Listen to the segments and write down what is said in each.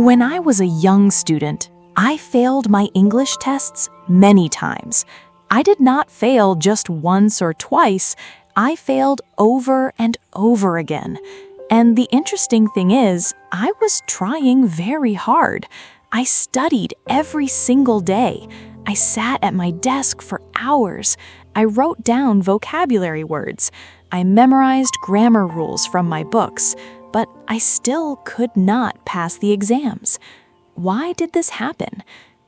When I was a young student, I failed my English tests many times. I did not fail just once or twice, I failed over and over again. And the interesting thing is, I was trying very hard. I studied every single day. I sat at my desk for hours. I wrote down vocabulary words. I memorized grammar rules from my books, but I still could not pass the exams. Why did this happen?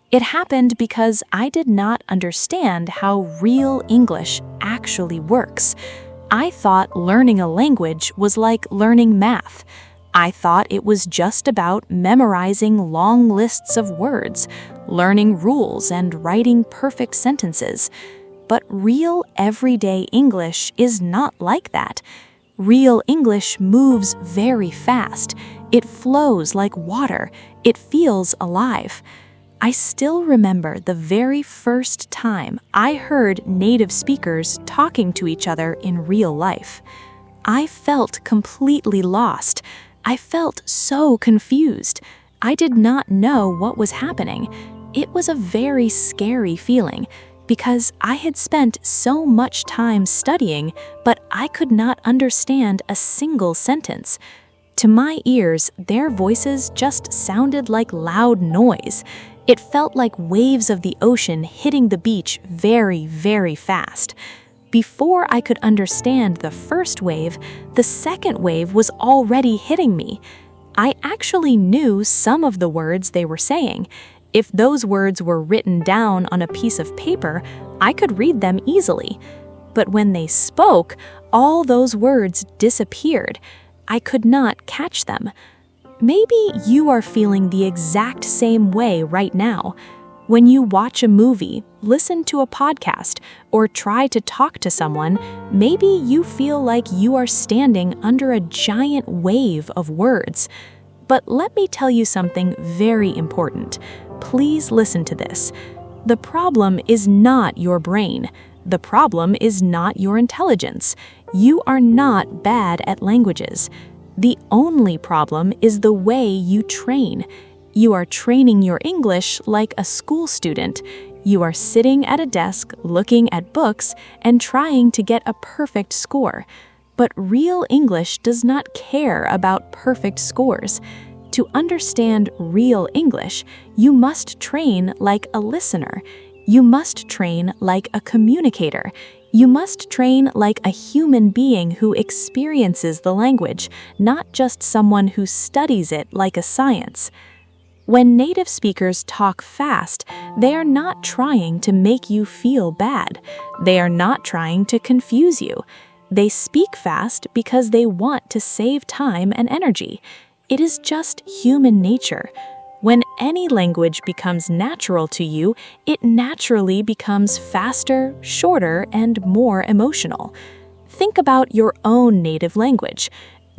It happened because I did not understand how real English actually works. I thought learning a language was like learning math. I thought it was just about memorizing long lists of words, learning rules, and writing perfect sentences. But real everyday English is not like that. Real English moves very fast. It flows like water. It feels alive. I still remember the very first time I heard native speakers talking to each other in real life. I felt completely lost. I felt so confused. I did not know what was happening. It was a very scary feeling because I had spent so much time studying, but I could not understand a single sentence. To my ears, their voices just sounded like loud noise. It felt like waves of the ocean hitting the beach very, very fast. Before I could understand the first wave, the second wave was already hitting me. I actually knew some of the words they were saying. If those words were written down on a piece of paper, I could read them easily. But when they spoke, all those words disappeared. I could not catch them. Maybe you are feeling the exact same way right now. When you watch a movie, listen to a podcast, or try to talk to someone, maybe you feel like you are standing under a giant wave of words. But let me tell you something very important. Please listen to this. The problem is not your brain. The problem is not your intelligence. You are not bad at languages. The only problem is the way you train. You are training your English like a school student. You are sitting at a desk, looking at books, and trying to get a perfect score. But real English does not care about perfect scores. To understand real English, you must train like a listener. You must train like a communicator. You must train like a human being who experiences the language, not just someone who studies it like a science. When native speakers talk fast, they are not trying to make you feel bad. They are not trying to confuse you. They speak fast because they want to save time and energy. It is just human nature. When any language becomes natural to you, it naturally becomes faster, shorter, and more emotional. Think about your own native language.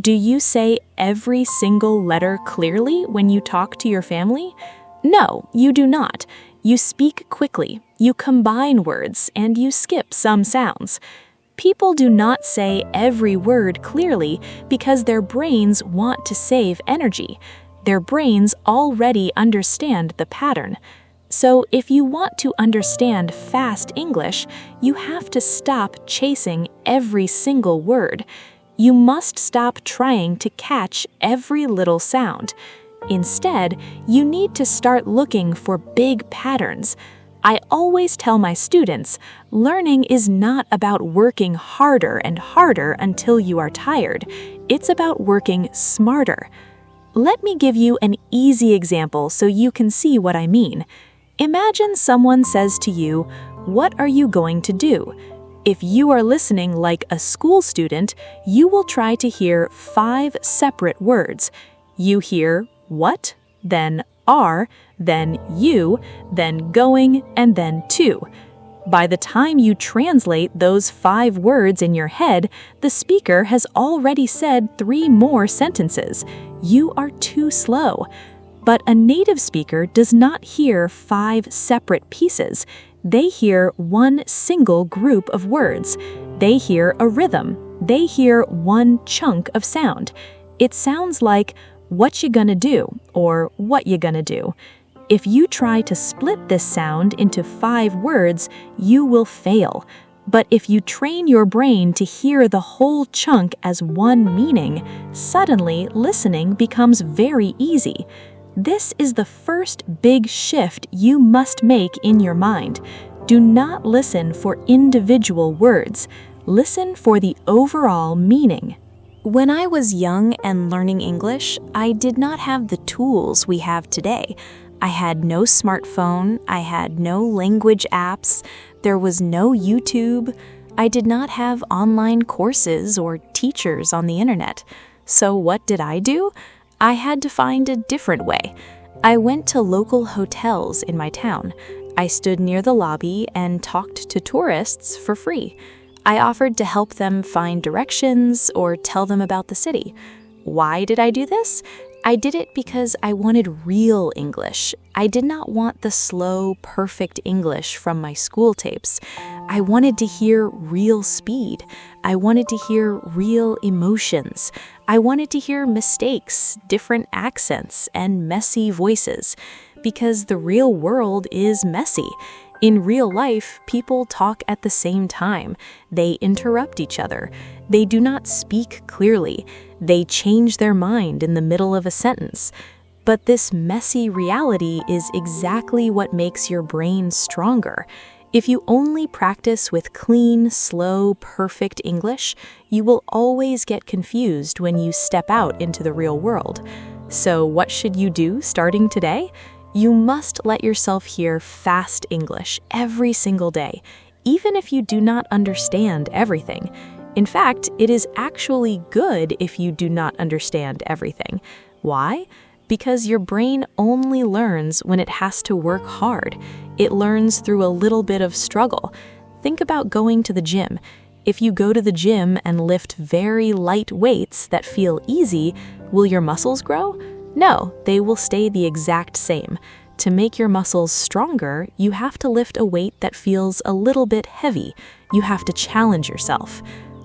Do you say every single letter clearly when you talk to your family? No, you do not. You speak quickly, you combine words, and you skip some sounds. People do not say every word clearly because their brains want to save energy. Their brains already understand the pattern. So if you want to understand fast English, you have to stop chasing every single word. You must stop trying to catch every little sound. Instead, you need to start looking for big patterns. I always tell my students, learning is not about working harder and harder until you are tired. It's about working smarter. Let me give you an easy example so you can see what I mean. Imagine someone says to you, "What are you going to do?" If you are listening like a school student, you will try to hear 5 separate words. You hear what, then are, then you, then going, and then to. By the time you translate those 5 words in your head, the speaker has already said 3 more sentences. You are too slow. But a native speaker does not hear 5 separate pieces. They hear one single group of words. They hear a rhythm. They hear one chunk of sound. It sounds like what you gonna do, or what you gonna do. If you try to split this sound into 5 words, you will fail. But if you train your brain to hear the whole chunk as one meaning, suddenly listening becomes very easy. This is the first big shift you must make in your mind. Do not listen for individual words. Listen for the overall meaning. When I was young and learning English, I did not have the tools we have today. I had no smartphone, I had no language apps, there was no YouTube, I did not have online courses or teachers on the internet. So what did I do? I had to find a different way. I went to local hotels in my town. I stood near the lobby and talked to tourists for free. I offered to help them find directions or tell them about the city. Why did I do this? I did it because I wanted real English. I did not want the slow, perfect English from my school tapes. I wanted to hear real speed. I wanted to hear real emotions. I wanted to hear mistakes, different accents, and messy voices. Because the real world is messy. In real life, people talk at the same time. They interrupt each other. They do not speak clearly. They change their mind in the middle of a sentence. But this messy reality is exactly what makes your brain stronger. If you only practice with clean, slow, perfect English, you will always get confused when you step out into the real world. So what should you do starting today? You must let yourself hear fast English every single day, even if you do not understand everything. In fact, it is actually good if you do not understand everything. Why? Because your brain only learns when it has to work hard. It learns through a little bit of struggle. Think about going to the gym. If you go to the gym and lift very light weights that feel easy, will your muscles grow? No, they will stay the exact same. To make your muscles stronger, you have to lift a weight that feels a little bit heavy. You have to challenge yourself.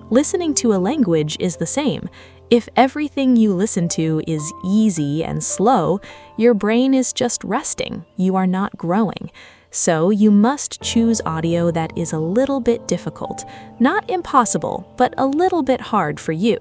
Listening to a language is the same. If everything you listen to is easy and slow, your brain is just resting. You are not growing. So you must choose audio that is a little bit difficult. Not impossible, but a little bit hard for you.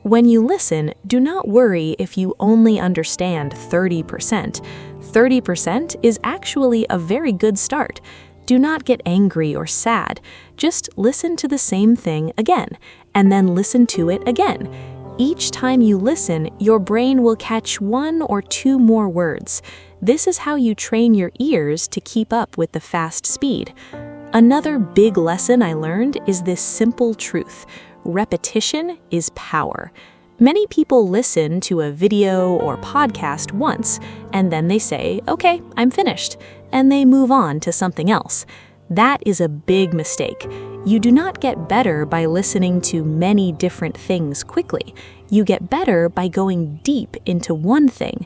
When you listen, do not worry if you only understand 30%. 30% is actually a very good start. Do not get angry or sad. Just listen to the same thing again, and then listen to it again. Each time you listen, your brain will catch 1 or 2 more words. This is how you train your ears to keep up with the fast speed. Another big lesson I learned is this simple truth. Repetition is power. Many people listen to a video or podcast once, and then they say, "Okay, I'm finished," and they move on to something else. That is a big mistake. You do not get better by listening to many different things quickly. You get better by going deep into one thing.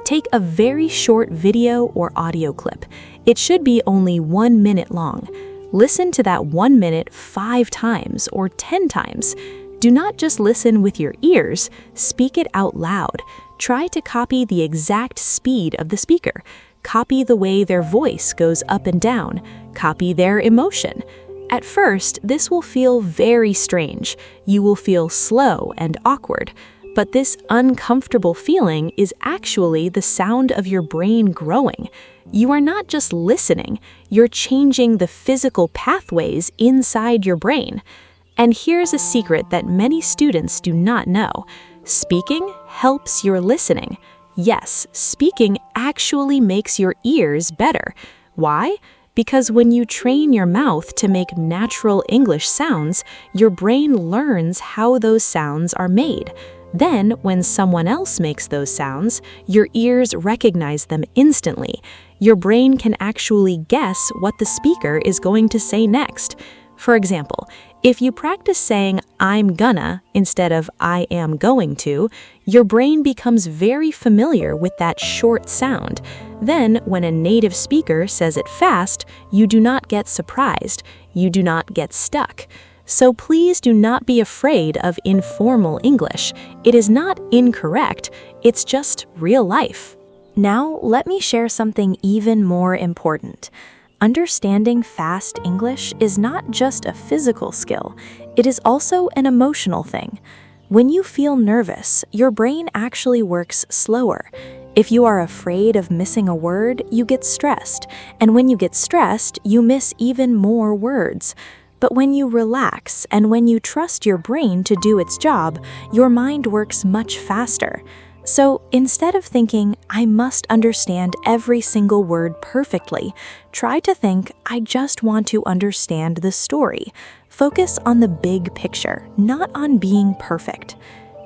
Take a very short video or audio clip. It should be only 1 minute long. Listen to that 1 minute 5 times or 10 times. Do not just listen with your ears, speak it out loud. Try to copy the exact speed of the speaker. Copy the way their voice goes up and down. Copy their emotion. At first, this will feel very strange. You will feel slow and awkward. But this uncomfortable feeling is actually the sound of your brain growing. You are not just listening, you're changing the physical pathways inside your brain. And here's a secret that many students do not know. Speaking helps your listening. Yes, speaking actually makes your ears better. Why? Because when you train your mouth to make natural English sounds, your brain learns how those sounds are made. Then, when someone else makes those sounds, your ears recognize them instantly. Your brain can actually guess what the speaker is going to say next. For example, if you practice saying "I'm gonna" instead of "I am going to," your brain becomes very familiar with that short sound. Then, when a native speaker says it fast, you do not get surprised. You do not get stuck. So please do not be afraid of informal English. It is not incorrect, it's just real life. Now, let me share something even more important. Understanding fast English is not just a physical skill, it is also an emotional thing. When you feel nervous, your brain actually works slower. If you are afraid of missing a word, you get stressed, and when you get stressed, you miss even more words. But when you relax and when you trust your brain to do its job, your mind works much faster. So instead of thinking, I must understand every single word perfectly, try to think, I just want to understand the story. Focus on the big picture, not on being perfect.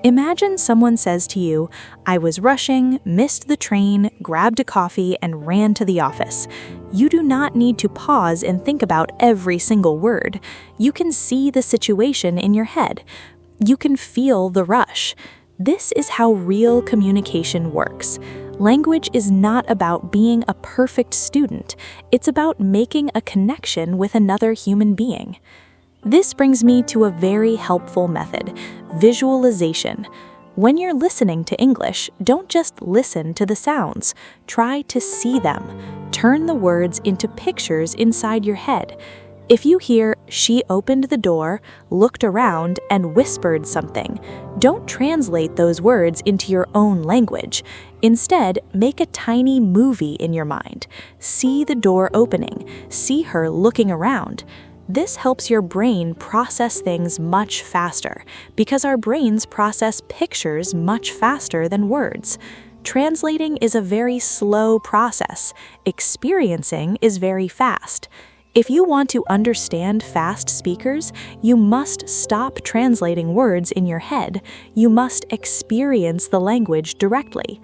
Imagine someone says to you, I was rushing, missed the train, grabbed a coffee, and ran to the office. You do not need to pause and think about every single word. You can see the situation in your head. You can feel the rush. This is how real communication works. Language is not about being a perfect student. It's about making a connection with another human being. This brings me to a very helpful method, visualization. When you're listening to English, don't just listen to the sounds. Try to see them. Turn the words into pictures inside your head. If you hear, she opened the door, looked around, and whispered something, don't translate those words into your own language. Instead, make a tiny movie in your mind. See the door opening. See her looking around. This helps your brain process things much faster, because our brains process pictures much faster than words. Translating is a very slow process. Experiencing is very fast. If you want to understand fast speakers, you must stop translating words in your head. You must experience the language directly.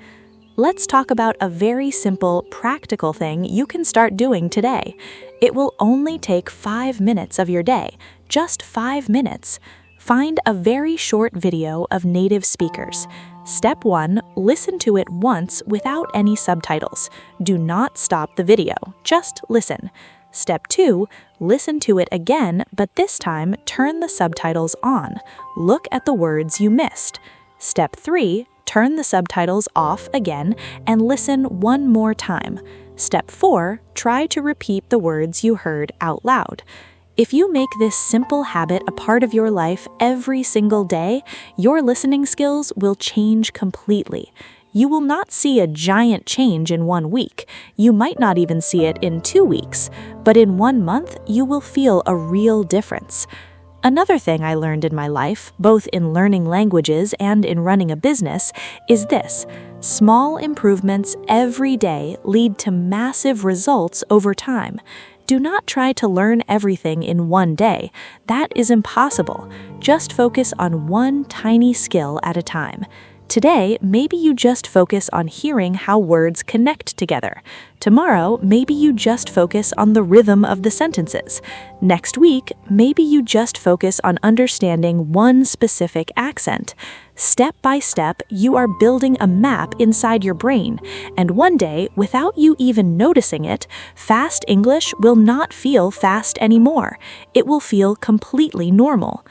Let's talk about a very simple, practical thing you can start doing today. It will only take 5 minutes of your day, just 5 minutes. Find a very short video of native speakers. Step 1, listen to it once without any subtitles. Do not stop the video, just listen. Step 2, listen to it again, but this time turn the subtitles on. Look at the words you missed. Step 3, turn the subtitles off again and listen one more time. Step 4, try to repeat the words you heard out loud. If you make this simple habit a part of your life every single day, your listening skills will change completely. You will not see a giant change in 1 week. You might not even see it in 2 weeks, but in 1 month, you will feel a real difference. Another thing I learned in my life, both in learning languages and in running a business, is this: small improvements every day lead to massive results over time. Do not try to learn everything in 1 day. That is impossible. Just focus on one tiny skill at a time. Today, maybe you just focus on hearing how words connect together. Tomorrow, maybe you just focus on the rhythm of the sentences. Next week, maybe you just focus on understanding one specific accent. Step by step, you are building a map inside your brain, and one day, without you even noticing it, fast English will not feel fast anymore. It will feel completely normal.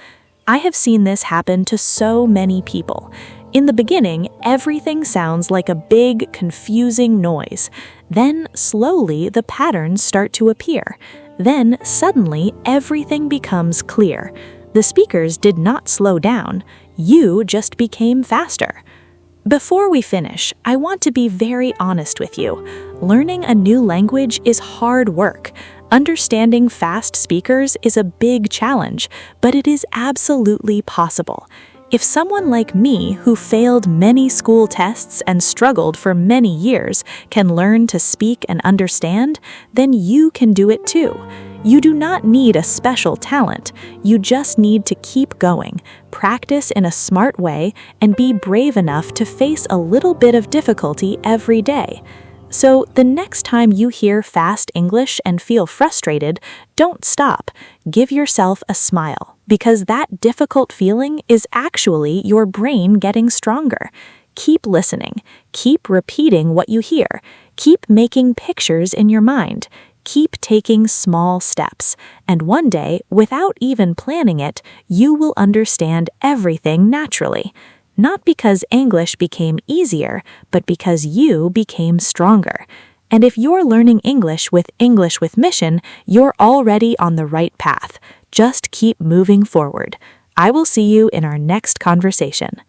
I have seen this happen to so many people. In the beginning, everything sounds like a big, confusing noise. Then, slowly, the patterns start to appear. Then, suddenly, everything becomes clear. The speakers did not slow down. You just became faster. Before we finish, I want to be very honest with you. Learning a new language is hard work. Understanding fast speakers is a big challenge, but it is absolutely possible. If someone like me, who failed many school tests and struggled for many years, can learn to speak and understand, then you can do it too. You do not need a special talent. You just need to keep going, practice in a smart way, and be brave enough to face a little bit of difficulty every day. So the next time you hear fast English and feel frustrated, don't stop. Give yourself a smile, because that difficult feeling is actually your brain getting stronger. Keep listening. Keep repeating what you hear. Keep making pictures in your mind. Keep taking small steps, and one day, without even planning it, you will understand everything naturally. Not because English became easier, but because you became stronger. And if you're learning English with Mission, you're already on the right path. Just keep moving forward. I will see you in our next conversation.